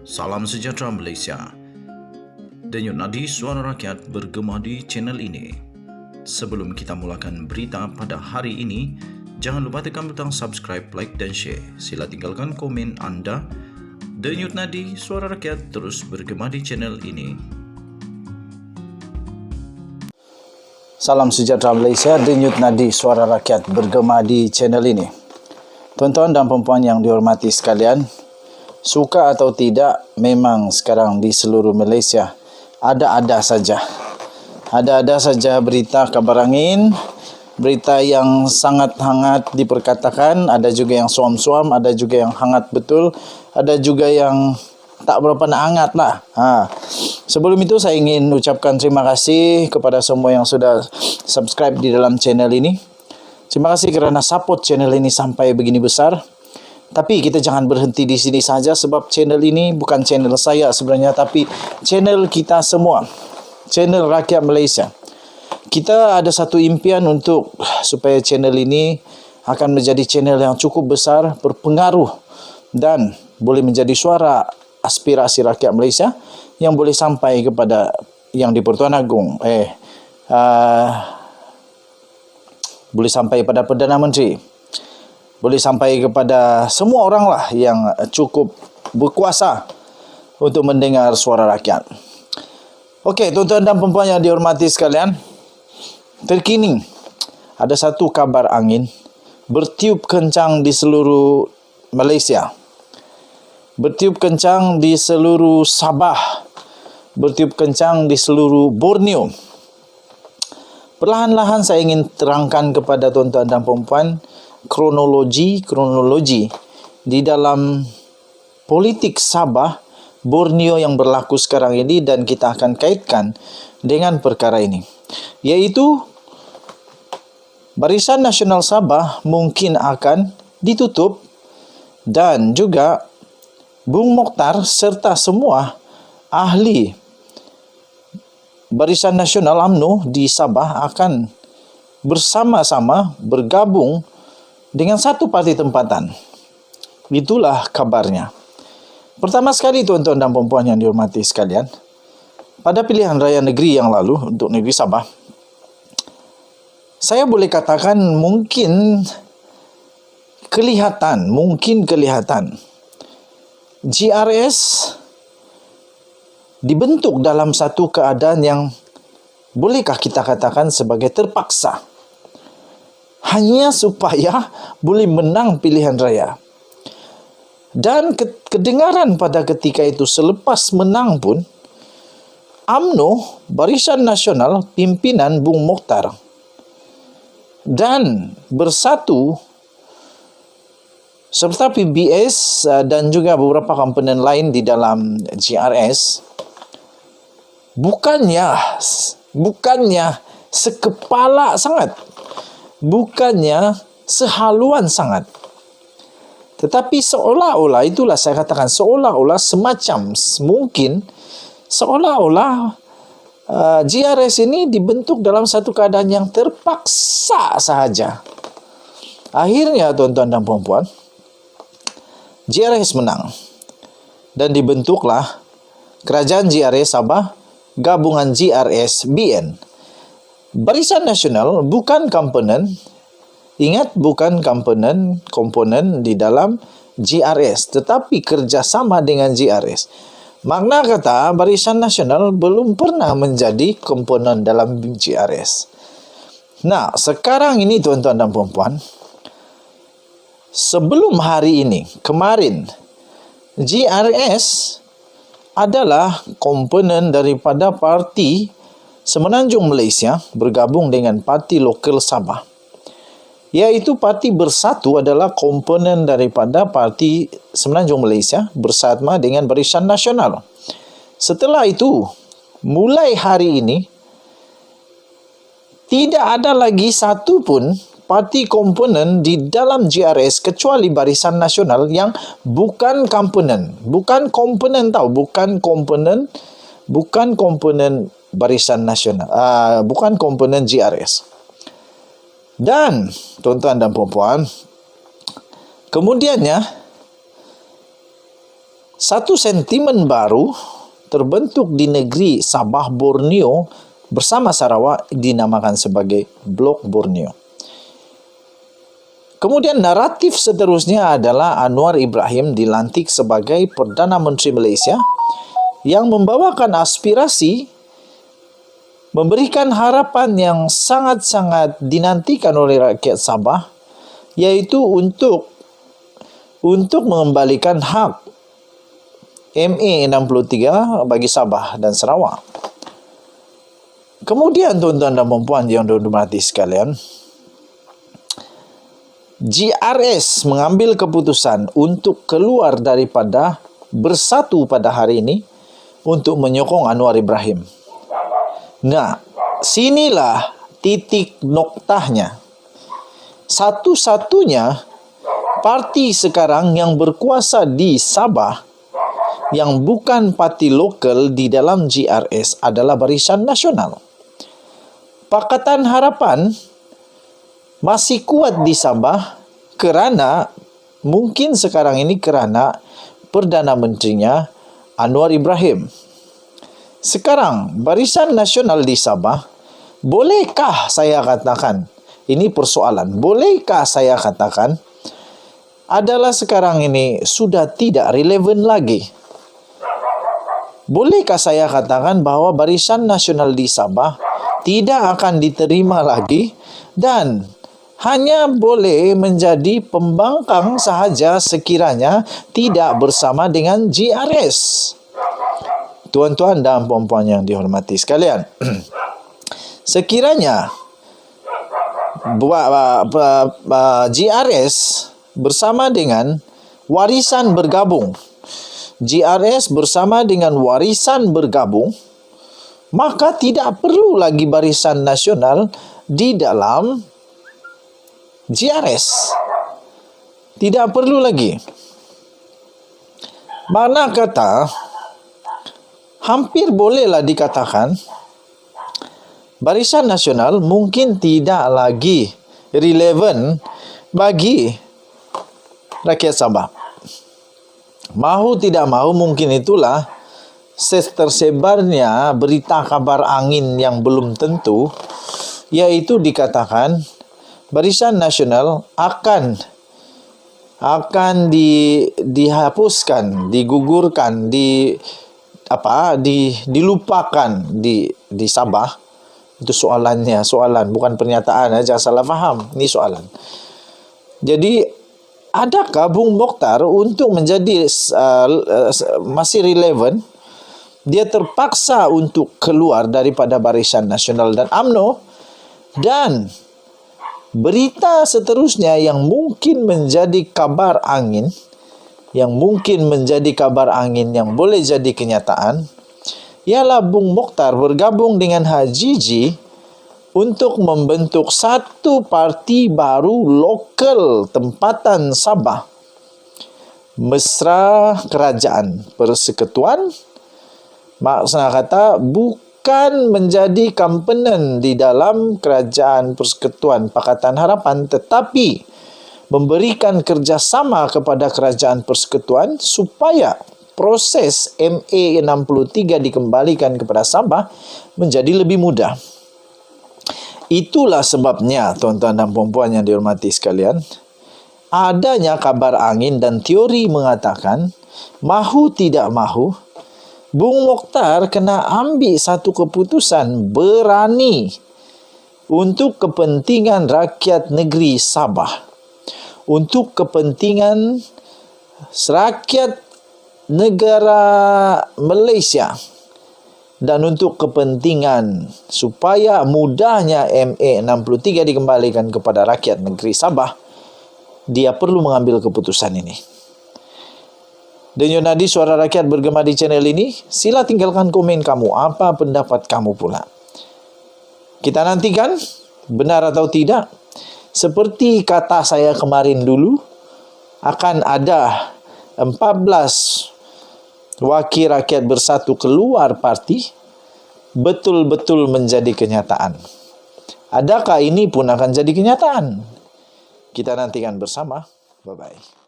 Salam sejahtera Malaysia. Denyut nadi suara rakyat bergema di channel ini. Sebelum kita mulakan berita pada hari ini, jangan lupa tekan butang subscribe, like dan share. Sila tinggalkan komen anda. Denyut nadi suara rakyat terus bergema di channel ini. Salam sejahtera Malaysia, denyut nadi suara rakyat bergema di channel ini. Tuan-tuan dan puan-puan yang dihormati sekalian, suka atau tidak, memang sekarang di seluruh Malaysia ada-ada saja. Ada-ada saja berita kabar angin, berita yang sangat hangat diperkatakan, ada juga yang suam-suam, ada juga yang hangat betul, ada juga yang tak berapa nak hangat lah. Sebelum itu saya ingin ucapkan terima kasih kepada semua yang sudah subscribe di dalam channel ini. Terima kasih kerana support channel ini sampai begini besar. Tapi kita jangan berhenti di sini saja, sebab channel ini bukan channel saya sebenarnya, tapi channel kita semua. Channel rakyat Malaysia. Kita ada satu impian untuk supaya channel ini akan menjadi channel yang cukup besar, berpengaruh dan boleh menjadi suara aspirasi rakyat Malaysia yang boleh sampai kepada yang di Pertuan Agong. Boleh sampai pada Perdana Menteri. Boleh sampai kepada semua orang lah yang cukup berkuasa untuk mendengar suara rakyat. Okey, tuan-tuan dan puan-puan yang dihormati sekalian, terkini ada satu kabar angin bertiup kencang di seluruh Malaysia. Bertiup kencang di seluruh Sabah. Bertiup kencang di seluruh Borneo. Perlahan-lahan saya ingin terangkan kepada tuan-tuan dan puan-puan kronologi di dalam politik Sabah, Borneo yang berlaku sekarang ini, dan kita akan kaitkan dengan perkara ini, iaitu Barisan Nasional Sabah mungkin akan ditutup dan juga Bung Mokhtar serta semua ahli Barisan Nasional UMNO di Sabah akan bersama-sama bergabung dengan satu parti tempatan. Itulah kabarnya. Pertama sekali, tuan-tuan dan puan-puan yang dihormati sekalian, pada pilihan raya negeri yang lalu untuk negeri Sabah, saya boleh katakan mungkin kelihatan GRS dibentuk dalam satu keadaan yang bolehkah kita katakan sebagai terpaksa, hanya supaya boleh menang pilihan raya. Dan kedengaran pada ketika itu, selepas menang pun, UMNO, Barisan Nasional, pimpinan Bung Mokhtar, dan Bersatu serta PBS dan juga beberapa komponen lain di dalam GRS bukannya sekepala sangat, bukannya sehaluan sangat, tetapi seolah-olah, itulah saya katakan, seolah-olah semacam mungkin seolah-olah GRS ini dibentuk dalam satu keadaan yang terpaksa sahaja. Akhirnya, tuan-tuan dan puan-puan, GRS menang dan dibentuklah Kerajaan GRS Sabah, gabungan GRS BN. Barisan Nasional bukan komponen, ingat, bukan komponen di dalam GRS, tetapi kerjasama dengan GRS. Makna kata, Barisan Nasional belum pernah menjadi komponen dalam GRS. Nah, sekarang ini, tuan-tuan dan puan-puan, sebelum hari ini, kemarin, GRS adalah komponen daripada Parti Semenanjung Malaysia bergabung dengan Parti Lokal Sabah, iaitu Parti Bersatu adalah komponen daripada Parti Semenanjung Malaysia bersama dengan Barisan Nasional. Setelah itu, mulai hari ini, tidak ada lagi satu pun parti komponen di dalam GRS kecuali Barisan Nasional yang bukan komponen. Bukan komponen Barisan Nasional. Bukan komponen GRS. Dan, tuan-tuan dan puan-puan, kemudiannya Satu sentimen baru terbentuk di negeri Sabah Borneo bersama Sarawak dinamakan sebagai Blok Borneo. Kemudian naratif seterusnya adalah Anwar Ibrahim dilantik sebagai Perdana Menteri Malaysia yang membawakan aspirasi, memberikan harapan yang sangat-sangat dinantikan oleh rakyat Sabah, yaitu untuk mengembalikan hak MA63 bagi Sabah dan Sarawak. Kemudian tuan-tuan dan puan yang dihormati sekalian, GRS mengambil keputusan untuk keluar daripada Bersatu pada hari ini untuk menyokong Anwar Ibrahim. Nah, sinilah titik noktahnya. Satu-satunya parti sekarang yang berkuasa di Sabah yang bukan parti lokal di dalam GRS adalah Barisan Nasional. Pakatan Harapan masih kuat di Sabah kerana mungkin sekarang ini kerana Perdana Menterinya Anwar Ibrahim. Sekarang Barisan Nasional di Sabah, bolehkah saya katakan, ini persoalan, bolehkah saya katakan adalah sekarang ini sudah tidak relevan lagi. Bolehkah saya katakan bahawa Barisan Nasional di Sabah tidak akan diterima lagi dan hanya boleh menjadi pembangkang sahaja sekiranya tidak bersama dengan GRS? Tuan-tuan dan puan-puan yang dihormati sekalian, sekiranya GRS bersama dengan Warisan bergabung, GRS bersama dengan Warisan bergabung, maka tidak perlu lagi Barisan Nasional di dalam GRS. Tidak perlu lagi. Makna kata, hampir bolehlah dikatakan Barisan Nasional mungkin tidak lagi relevan bagi rakyat Sabah. Mahu tidak mahu, mungkin itulah tersebarnya berita kabar angin yang belum tentu, yaitu dikatakan Barisan Nasional akan dihapuskan, digugurkan, dilupakan di Sabah. Itu soalan bukan pernyataan, jangan salah faham. Ini soalan. Jadi adakah Bung Mokhtar untuk menjadi masih relevan, dia terpaksa untuk keluar daripada Barisan Nasional dan UMNO, dan berita seterusnya yang mungkin menjadi kabar angin, yang boleh jadi kenyataan, ialah Bung Mokhtar bergabung dengan Hajiji untuk membentuk satu parti baru lokal tempatan Sabah, Mesra Kerajaan Persekutuan. Maksudnya kata bukan menjadi komponen di dalam Kerajaan Persekutuan Pakatan Harapan, tetapi memberikan kerjasama kepada Kerajaan Persekutuan supaya proses MA63 dikembalikan kepada Sabah menjadi lebih mudah. Itulah sebabnya, tuan-tuan dan puan-puan yang dihormati sekalian, adanya kabar angin dan teori mengatakan, mahu tidak mahu, Bung Mokhtar kena ambil satu keputusan berani untuk kepentingan rakyat negeri Sabah, untuk kepentingan rakyat negara Malaysia, dan untuk kepentingan supaya mudahnya MA63 dikembalikan kepada rakyat negeri Sabah, dia perlu mengambil keputusan ini. Denyut nadi suara rakyat bergema di channel ini. Sila tinggalkan komen kamu, apa pendapat kamu pula. Kita nantikan benar atau tidak. Seperti kata saya kemarin dulu, akan ada 14 wakil rakyat bersatu keluar parti, betul-betul menjadi kenyataan. Adakah ini pun akan jadi kenyataan? Kita nantikan bersama. Bye-bye.